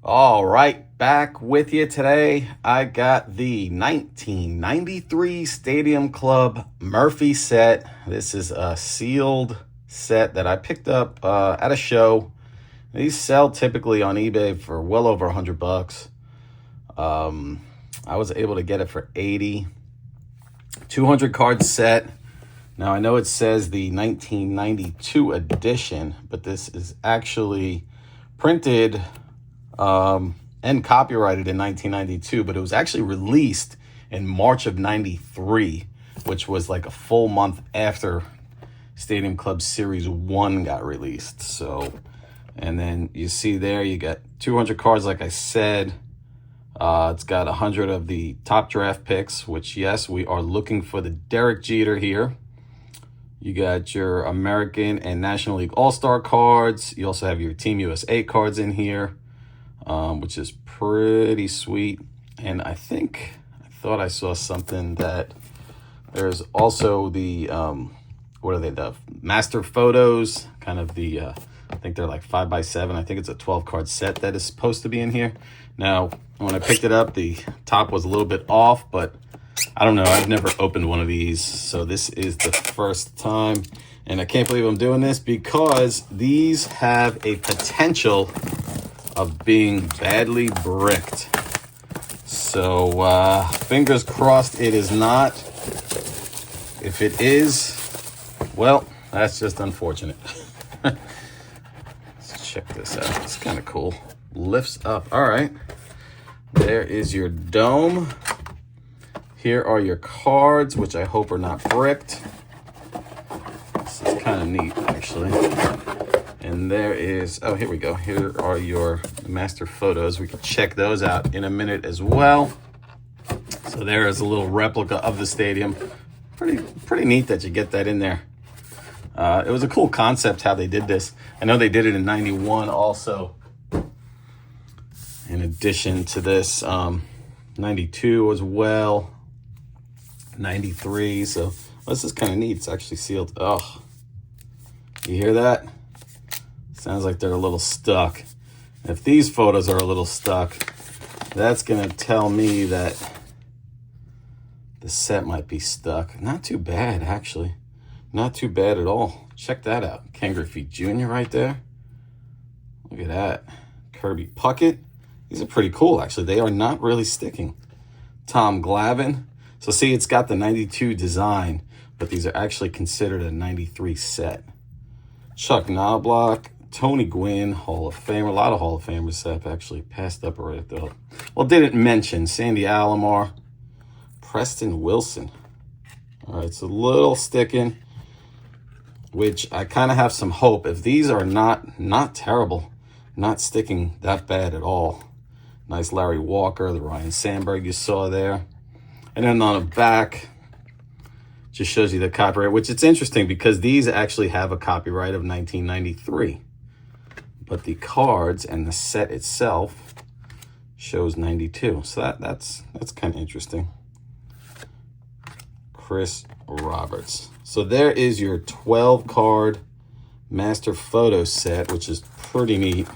All right, back with you today. I got the 1993 Stadium Club Murphy set. This is a sealed set that I picked up at a show. These sell typically on eBay for well over $100. I was able to get it for 80. 200 card set. Now I know it says the 1992 edition, but this is actually printed and copyrighted in 1992, but it was actually released in March of 93, which was like a full month after Stadium Club Series 1 got released. So, and then you see there, you got 200 cards, like I said. It's got 100 of the top draft picks, which, yes, we are looking for the Derek Jeter here. You got your American and National League All-Star cards. You also have your Team USA cards in here, which is pretty sweet. And I thought I saw something that there's also the, what are they, the master photos, kind of the, I think they're like 5x7. I think it's a 12-card set that is supposed to be in here. Now, when I picked it up, the top was a little bit off, but I don't know. I've never opened one of these, so this is the first time. And I can't believe I'm doing this because these have a potential of being badly bricked. So fingers crossed it is not. If it is, well, that's just unfortunate. Let's check this out. It's kind of cool. Lifts up. All right. There is your dome. Here are your cards, which I hope are not bricked. This is kind of neat, actually. And there is, oh, here we go. Here are your master photos. We can check those out in a minute as well. So there is a little replica of the stadium. Pretty neat that you get that in there. It was a cool concept how they did this. I know they did it in 91 also. In addition to this, 92 as well. 93. So this is kind of neat. It's actually sealed. Oh, you hear that? Sounds like they're a little stuck. If these photos are a little stuck, that's going to tell me that the set might be stuck. Not too bad, actually. Not too bad at all. Check that out. Ken Griffey Jr. right there. Look at that. Kirby Puckett. These are pretty cool, actually. They are not really sticking. Tom Glavine. So see, it's got the 92 design, but these are actually considered a 93 set. Chuck Knobloch, Tony Gwynn, Hall of Famer. A lot of Hall of Famers have actually passed up right though. Well, didn't mention Sandy Alomar, Preston Wilson. All right, it's a little sticking, which I kind of have some hope. If these are not terrible, not sticking that bad at all. Nice Larry Walker, the Ryan Sandberg you saw there. And then on the back, just shows you the copyright, which it's interesting because these actually have a copyright of 1993. But the cards and the set itself shows 92. So that's kind of interesting. Chris Roberts. So there is your 12-card master photo set, which is pretty neat.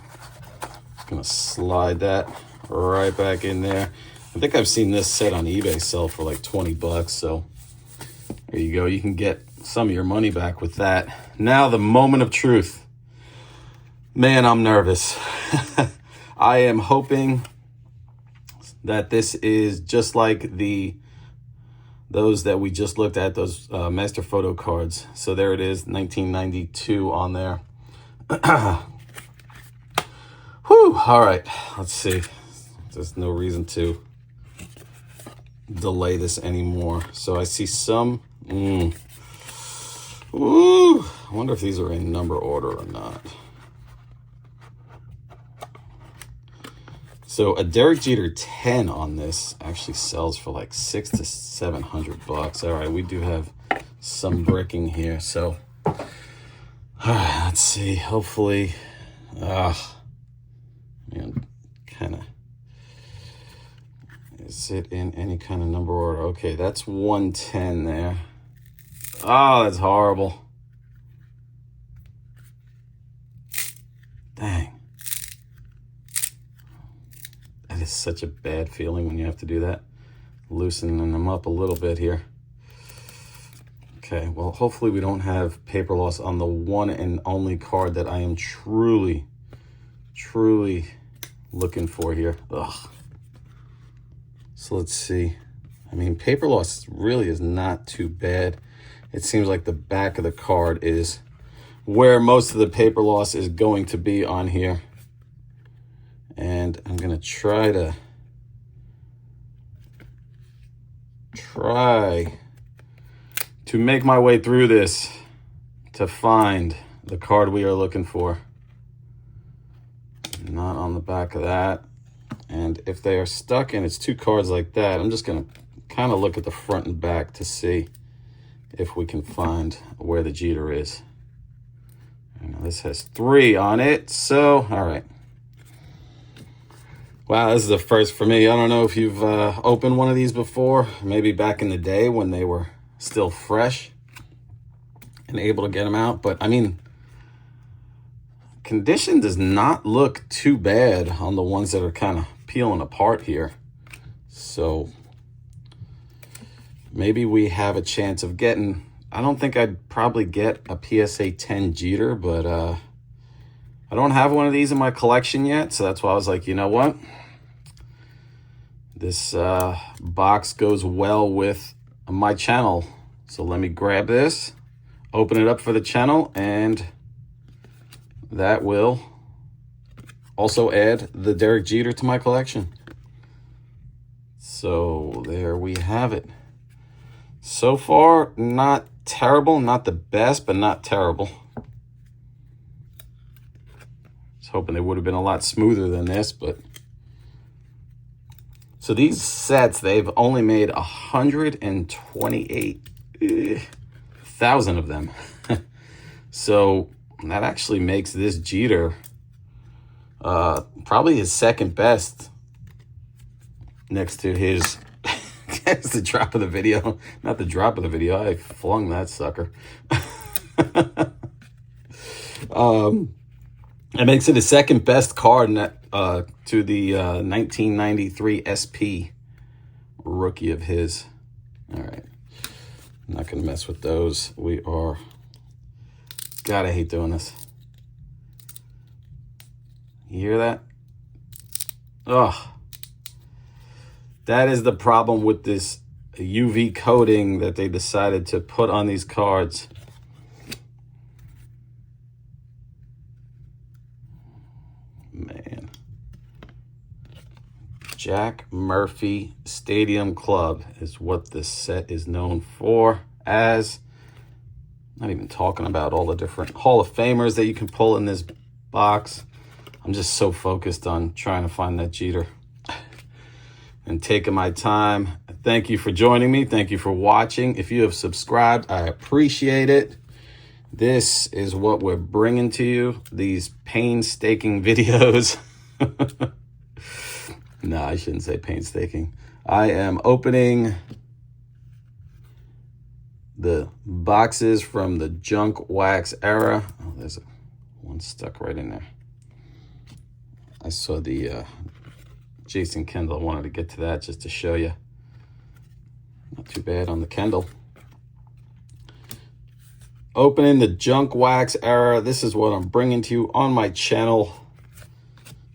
Gonna slide that right back in there. I think I've seen this set on eBay sell for like $20, so there you go. You can get some of your money back with that. Now the moment of truth. Man, I'm nervous. I am hoping that this is just like those that we just looked at, those master photo cards. So there it is, 1992 on there. Whew, all right, let's see. There's no reason to delay this anymore. So I see some, ooh, I wonder if these are in number order or not. So a Derek Jeter 10 on this actually sells for like $600 to $700. All right, we do have some bricking here. So all right, let's see. Hopefully, man, kind of Is it in any kind of number order? Okay, that's 110 there. Oh, that's horrible. Dang. That is such a bad feeling when you have to do that. Loosening them up a little bit here. Okay, well, hopefully we don't have paper loss on the one and only card that I am truly looking for here. Ugh. So let's see. I mean, paper loss really is not too bad. It seems like the back of the card is where most of the paper loss is going to be on here. And I'm going to try to make my way through this to find the card we are looking for. Not on the back of that. And if they are stuck and it's two cards like that, I'm just going to kind of look at the front and back to see if we can find where the Jeter is. And this has 3 on it, so all right. Wow, this is a first for me. I don't know if you've opened one of these before, maybe back in the day when they were still fresh and able to get them out. But I mean, condition does not look too bad on the ones that are kind of peeling apart here. So maybe we have a chance of getting, I don't think I'd probably get a PSA 10 Jeter, but I don't have one of these in my collection yet. So that's why I was like, you know what? This box goes well with my channel. So let me grab this, open it up for the channel, and that will also add the Derek Jeter to my collection. So there we have it. So far, not terrible, not the best, but not terrible. I was hoping they would have been a lot smoother than this, but. So these sets, they've only made 128,000 of them. So that actually makes this Jeter probably his second best next to his, that's the drop of the video. Not the drop of the video, I flung that sucker. It makes it his second best card to the 1993 SP rookie of his. All right. I'm not going to mess with those. We are... God, I hate doing this. You hear that? Ugh. That is the problem with this UV coating that they decided to put on these cards. Man. Jack Murphy Stadium Club is what this set is known for as. Not even talking about all the different Hall of Famers that you can pull in this box. I'm just so focused on trying to find that Jeter and taking my time. Thank you for joining me. Thank you for watching. If you have subscribed, I appreciate it. This is what we're bringing to you, these painstaking videos. No, I shouldn't say painstaking. I am opening the boxes from the junk wax era. Oh, there's one stuck right in there. I saw the Jason Kendall. I wanted to get to that just to show you. Not too bad on the Kendall. Opening the junk wax era. This is what I'm bringing to you on my channel.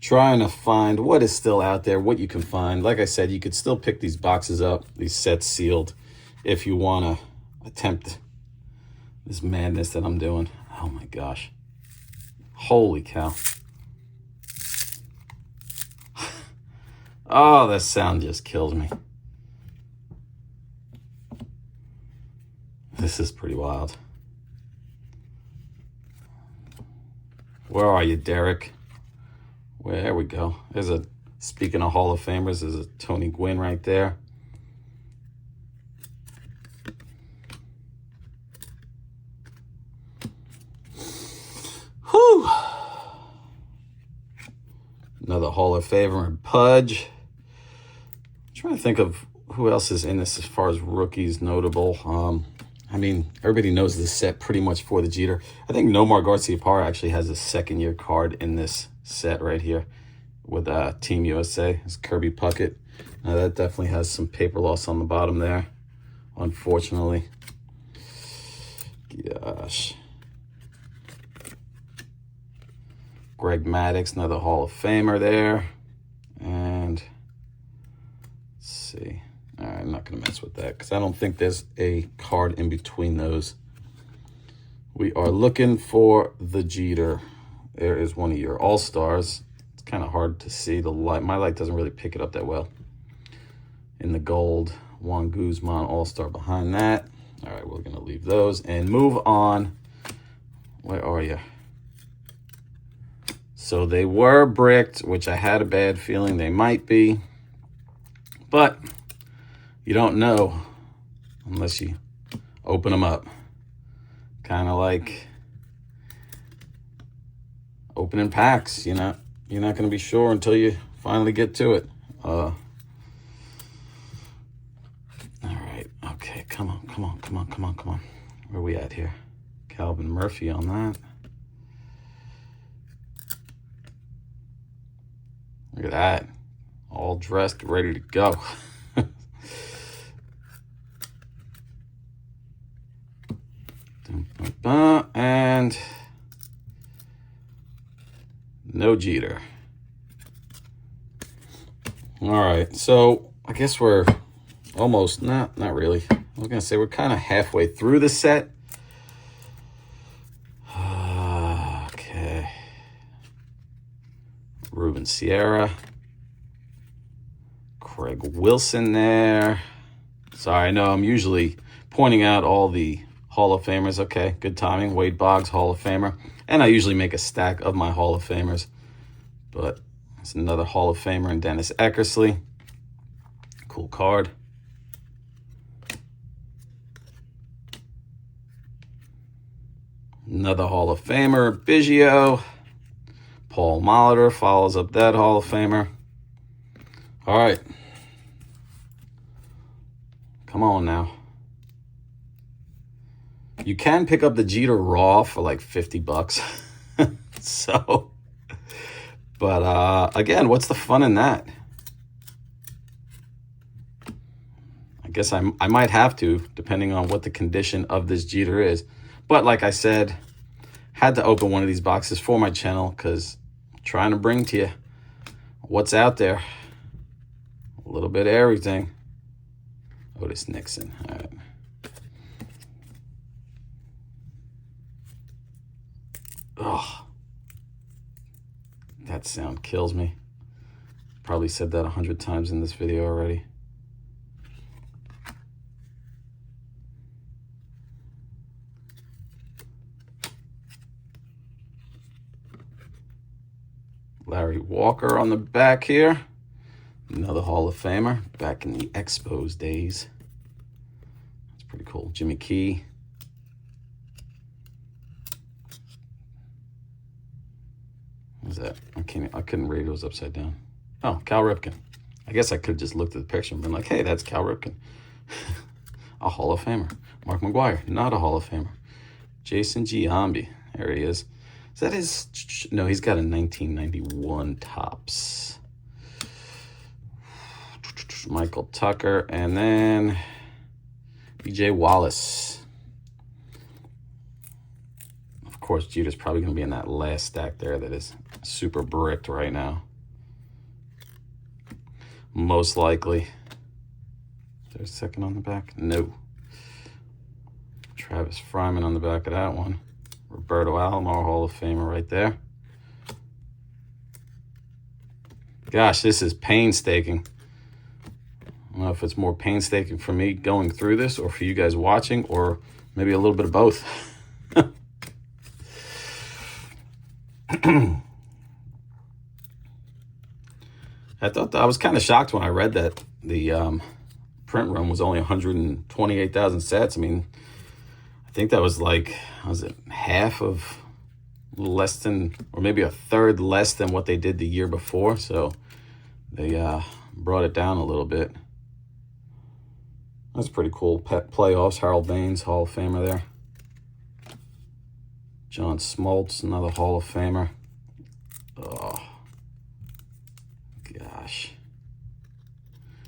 Trying to find what is still out there, what you can find. Like I said, you could still pick these boxes up, these sets sealed, if you want to attempt this madness that I'm doing. Oh my gosh. Holy cow. Oh, that sound just kills me. This is pretty wild. Where are you, Derek? There we go. There's a, speaking of Hall of Famers, there's a Tony Gwynn right there. Whew. Another Hall of Famer, Pudge. trying to think of who else is in this as far as rookies notable. I mean, everybody knows this set pretty much for the Jeter. I think Nomar Garciaparra actually has a second-year card in this set right here with Team USA. It's Kirby Puckett. Now that definitely has some paper loss on the bottom there, unfortunately. Gosh. Greg Maddux, another Hall of Famer there. And let's see. All right, I'm not going to mess with that because I don't think there's a card in between those. We are looking for the Jeter. There is one of your All-Stars. It's kind of hard to see. The light, my light doesn't really pick it up that well. In the gold, Juan Guzman All-Star behind that. All right, we're going to leave those and move on. Where are you? So they were bricked, which I had a bad feeling they might be. But you don't know unless you open them up. Kind of like opening packs, you know. You're not going to be sure until you finally get to it. All right. Okay, come on. Where are we at here? Calvin Murphy on that. Look at that. All dressed, ready to go. And no Jeter. All right, so I guess we're almost, not really. I was going to say we're kind of halfway through the set. Okay. Ruben Sierra. Craig Wilson there. Sorry, I know I'm usually pointing out all the Hall of Famers. Okay, good timing. Wade Boggs, Hall of Famer. And I usually make a stack of my Hall of Famers. But it's another Hall of Famer in Dennis Eckersley. Cool card. Another Hall of Famer, Biggio. Paul Molitor follows up that Hall of Famer. All right. Come on now. You can pick up the Jeter Raw for like $50. So, but again, what's the fun in that? I guess I might have to, depending on what the condition of this Jeter is. But like I said, had to open one of these boxes for my channel because I'm trying to bring to you what's out there. A little bit of everything. Otis Nixon. All right. Oh, that sound kills me. Probably said that 100 times in this video already. Larry Walker on the back here. Another Hall of Famer back in the Expos days. That's pretty cool. Jimmy Key. What was that? I couldn't read. It was upside down. Oh, Cal Ripken. I guess I could have just looked at the picture and been like, hey, that's Cal Ripken. A Hall of Famer. Mark McGwire, not a Hall of Famer. Jason Giambi. There he is. Is that his? No, he's got a 1991 Topps. Michael Tucker, and then B.J. Wallace. Of course, Jeter's probably going to be in that last stack there that is super bricked right now. Most likely. Is there a second on the back? No. Travis Fryman on the back of that one. Roberto Alomar, Hall of Famer right there. Gosh, this is painstaking. I don't know if it's more painstaking for me going through this or for you guys watching, or maybe a little bit of both. I was kind of shocked when I read that the print run was only 128,000 sets. I mean, I think that was like, was it half of, less than, or maybe a third less than what they did the year before. So they brought it down a little bit. That's pretty cool. Playoffs, Harold Baines, Hall of Famer there. John Smoltz, another Hall of Famer. Oh, gosh.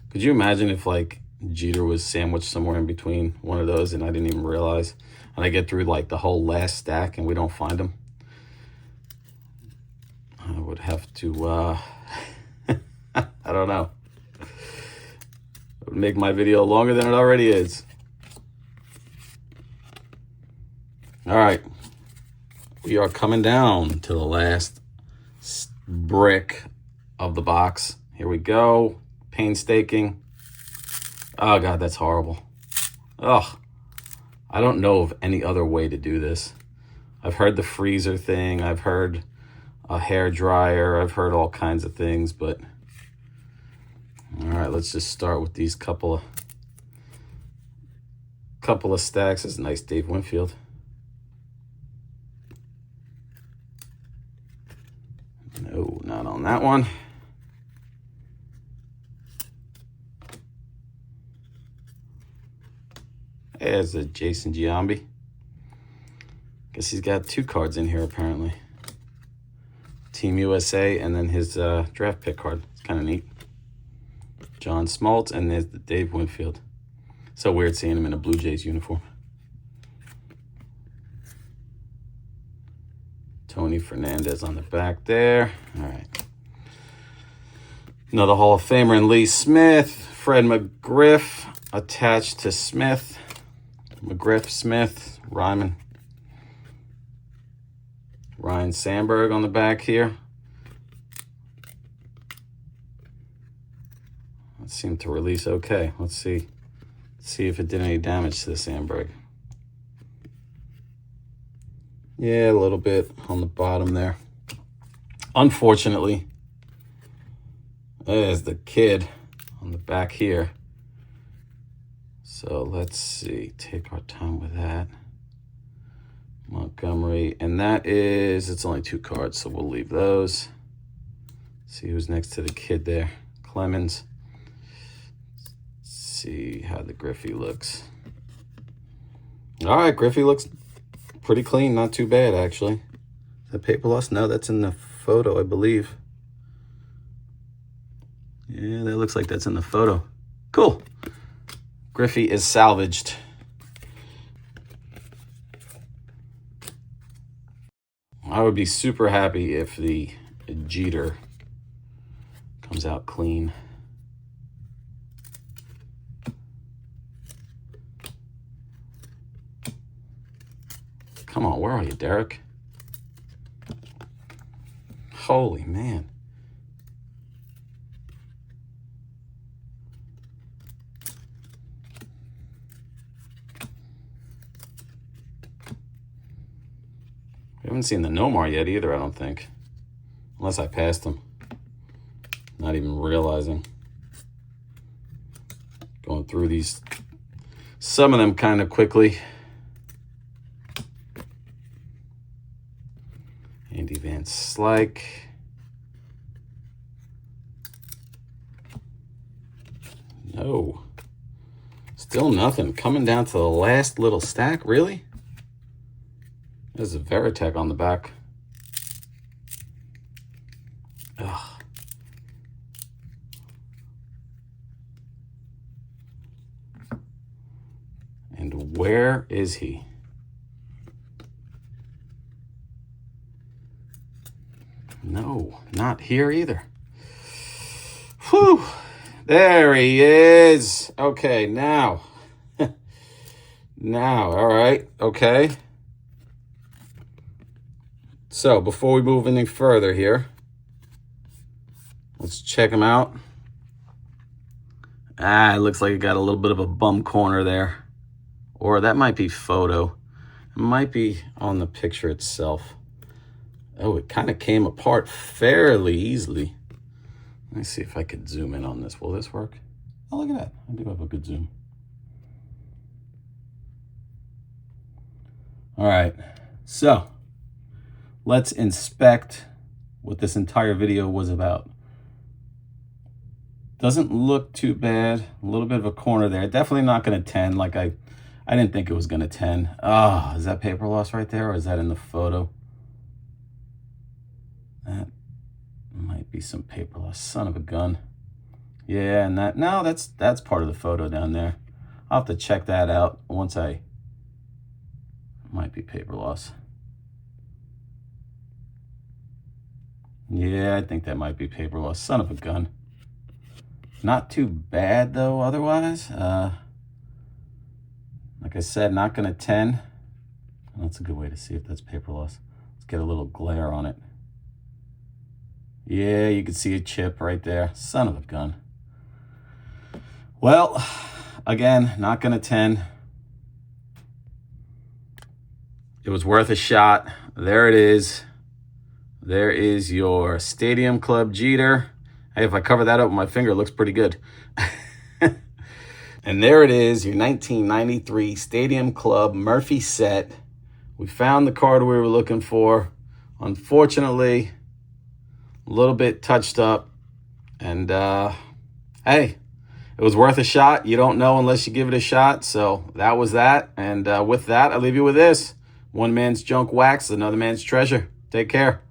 Could you imagine if, like, Jeter was sandwiched somewhere in between one of those and I didn't even realize? And I get through, like, the whole last stack and we don't find him? I would have to, I don't know. It would make my video longer than it already is. All right. We are coming down to the last brick of the box. Here we go. Painstaking. Oh, God, that's horrible. Ugh. I don't know of any other way to do this. I've heard the freezer thing. I've heard a hair dryer. I've heard all kinds of things, but all right, let's just start with these couple of stacks. This is nice, Dave Winfield. No, not on that one. There's a Jason Giambi. Guess he's got 2 cards in here apparently. Team USA and then his draft pick card. It's kind of neat. John Smoltz and there's the Dave Winfield. So weird seeing him in a Blue Jays uniform. Tony Fernandez on the back there. All right. Another Hall of Famer in Lee Smith. Fred McGriff attached to Smith. McGriff, Smith, Ryman. Ryan Sandberg on the back here. That seemed to release okay. Let's see. Let's see if it did any damage to the Sandberg. Yeah, a little bit on the bottom there. Unfortunately, there's the kid on the back here. So let's see. Take our time with that. Montgomery. And that is, it's only 2 cards, so we'll leave those. See who's next to the kid there. Clemens. Let's see how the Griffey looks. All right, Griffey looks pretty clean. Not too bad, actually. Is that paper loss? No, that's in the photo, I believe. Yeah, that looks like that's in the photo. Cool. Griffey is salvaged. I would be super happy if the Jeter comes out clean. Come on, where are you, Derek? Holy man. We haven't seen the Nomar yet either, I don't think. Unless I passed him. Not even realizing. Going through these, some of them kind of quickly. Andy Van Slyke. No. Still nothing. Coming down to the last little stack, really? There's a Veritek on the back. Ugh. And where is he? No, not here either. Whew. There he is. Okay, now. Now, all right, okay. So before we move any further here, let's check him out. Ah, it looks like it got a little bit of a bum corner there. Or that might be photo. It might be on the picture itself. Oh, it kind of came apart fairly easily. Let me see if I could zoom in on this. Will this work? Oh, look at that. I do have a good zoom. All right, so let's inspect what this entire video was about. Doesn't look too bad. A little bit of a corner there. Definitely not going to 10 like I didn't think it was going to 10. Ah, is that paper loss right there, or is that in the photo? That might be some paper loss. Son of a gun. Yeah, and that's part of the photo down there. I'll have to check that out once I... Might be paper loss. Yeah, I think that might be paper loss. Son of a gun. Not too bad, though, otherwise. Like I said, not going to 10. That's a good way to see if that's paper loss. Let's get a little glare on it. Yeah, you can see a chip right there. Son of a gun. Well, again, not going to 10. It was worth a shot. There it is. There is your Stadium Club Jeter. Hey, if I cover that up with my finger, it looks pretty good. And there it is, your 1993 Stadium Club Murphy set. We found the card we were looking for. Unfortunately, a little bit touched up. And, hey, it was worth a shot. You don't know unless you give it a shot. So that was that. And with that, I leave you with this. One man's junk wax, another man's treasure. Take care.